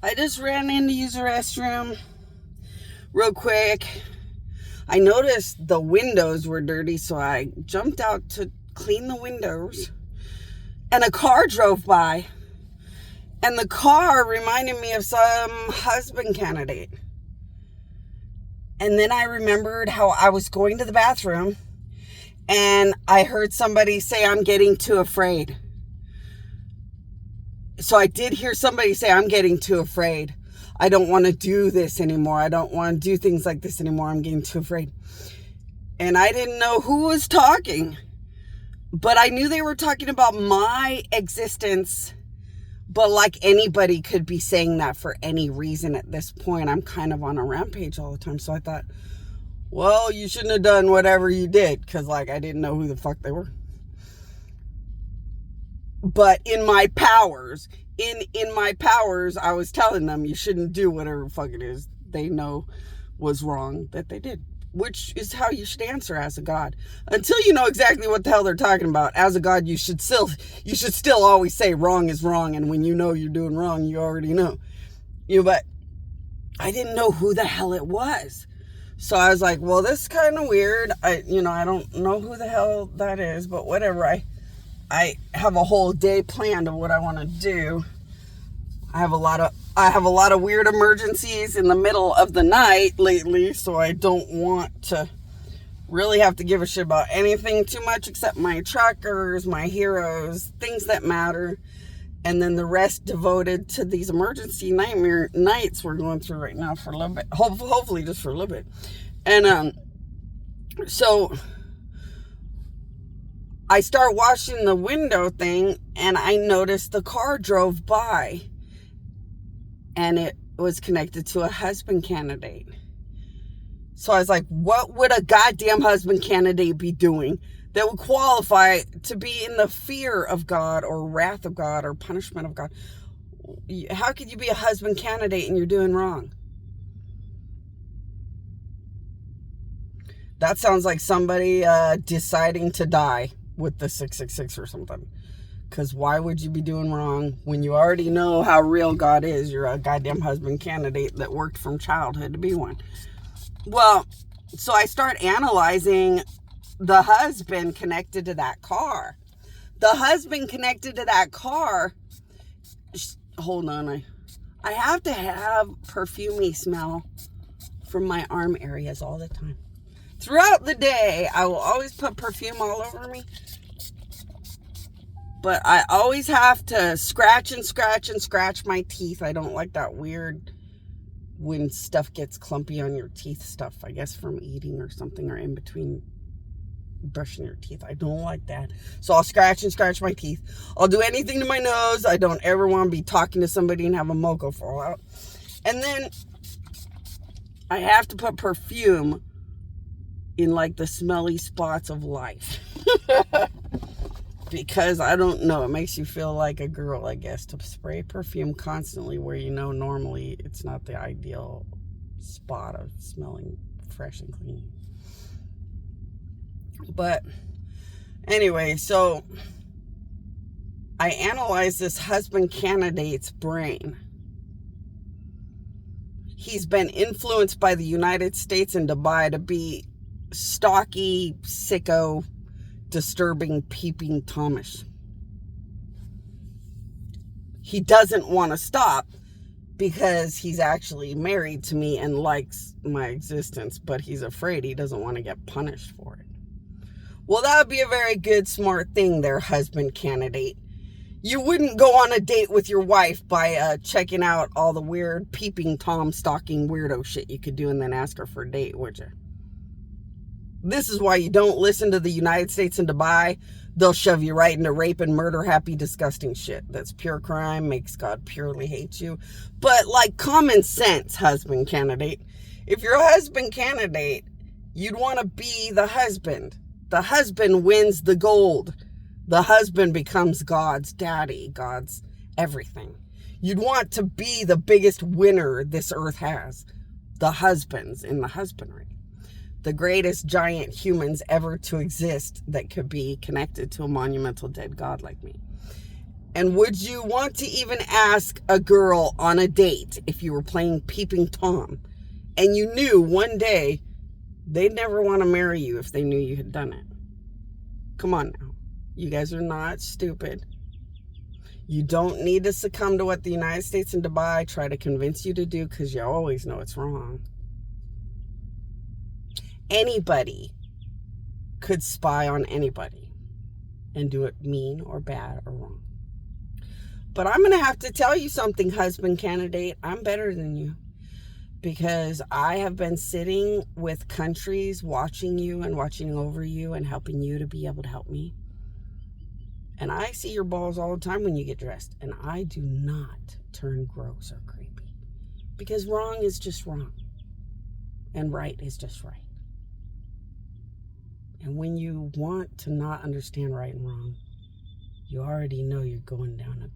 I just ran in to use the restroom real quick. I noticed the windows were dirty, so I jumped out to clean the windows. And a car drove by. And the car reminded me of some husband candidate. And then I remembered how I was going to the bathroom and I heard somebody say, "I'm getting too afraid." So I did hear somebody say, "I'm getting too afraid. I don't want to do this anymore. I don't want to do things like this anymore. I'm getting too afraid." And I didn't know who was talking, but I knew they were talking about my existence. But like anybody could be saying that for any reason at this point. I'm kind of on a rampage all the time. So I thought, well, you shouldn't have done whatever you did, because like I didn't know who the fuck they were. But in my powers, I was telling them you shouldn't do whatever the fuck it is they know was wrong that they did. Which is how you should answer as a God. Until you know exactly what the hell they're talking about, as a God, you should still always say wrong is wrong, and when you know you're doing wrong, you already know. But I didn't know who the hell it was. So I was like, well, this is kind of weird. I don't know who the hell that is, but whatever. I have a whole day planned of what I want to do. I have a lot of weird emergencies in the middle of the night lately, so I don't want to really have to give a shit about anything too much except my trackers, my heroes, things that matter, and then the rest devoted to these emergency nightmare nights we're going through right now for a little bit, hopefully just for a little bit. And so I start washing the window thing, and I noticed the car drove by. And it was connected to a husband candidate. So I was like, what would a goddamn husband candidate be doing that would qualify to be in the fear of God or wrath of God or punishment of God? How could you be a husband candidate and you're doing wrong? That sounds like somebody deciding to die with the 666 or something. Because why would you be doing wrong when you already know how real God is? You're a goddamn husband candidate that worked from childhood to be one. Well, so I start analyzing the husband connected to that car. The husband connected to that car. Hold on. I have to have perfumey smell from my arm areas all the time. Throughout the day, I will always put perfume all over me. But I always have to scratch my teeth. I don't like that weird when stuff gets clumpy on your teeth stuff. I guess from eating or something, or in between brushing your teeth. I don't like that. So I'll scratch my teeth. I'll do anything to my nose. I don't ever want to be talking to somebody and have a moco fall out. And then I have to put perfume in like the smelly spots of life. Because I don't know, it makes you feel like a girl, I guess, to spray perfume constantly where normally it's not the ideal spot of smelling fresh and clean. But anyway, so I analyzed this husband candidate's brain. He's been influenced by the United States and Dubai to be stocky, sicko, disturbing, peeping Thomas. He doesn't want to stop because he's actually married to me and likes my existence, but he's afraid he doesn't want to get punished for it. Well, that would be a very good, smart thing there, husband candidate. You wouldn't go on a date with your wife by checking out all the weird peeping Tom stalking weirdo shit you could do and then ask her for a date, would you? This is why you don't listen to the United States and Dubai. They'll shove you right into rape and murder, happy, disgusting shit. That's pure crime, makes God purely hate you. But like common sense, husband candidate. If you're a husband candidate, you'd want to be the husband. The husband wins the gold. The husband becomes God's daddy, God's everything. You'd want to be the biggest winner this earth has. The husbands in the husbandry. The greatest giant humans ever to exist that could be connected to a monumental dead God like me. And would you want to even ask a girl on a date if you were playing Peeping Tom and you knew one day they'd never want to marry you if they knew you had done it? Come on now. You guys are not stupid. You don't need to succumb to what the United States and Dubai try to convince you to do, because you always know it's wrong. Anybody could spy on anybody and do it mean or bad or wrong. But I'm going to have to tell you something, husband candidate. I'm better than you, because I have been sitting with countries watching you and watching over you and helping you to be able to help me. And I see your balls all the time when you get dressed. And I do not turn gross or creepy, because wrong is just wrong and right is just right. And when you want to not understand right and wrong, you already know you're going down a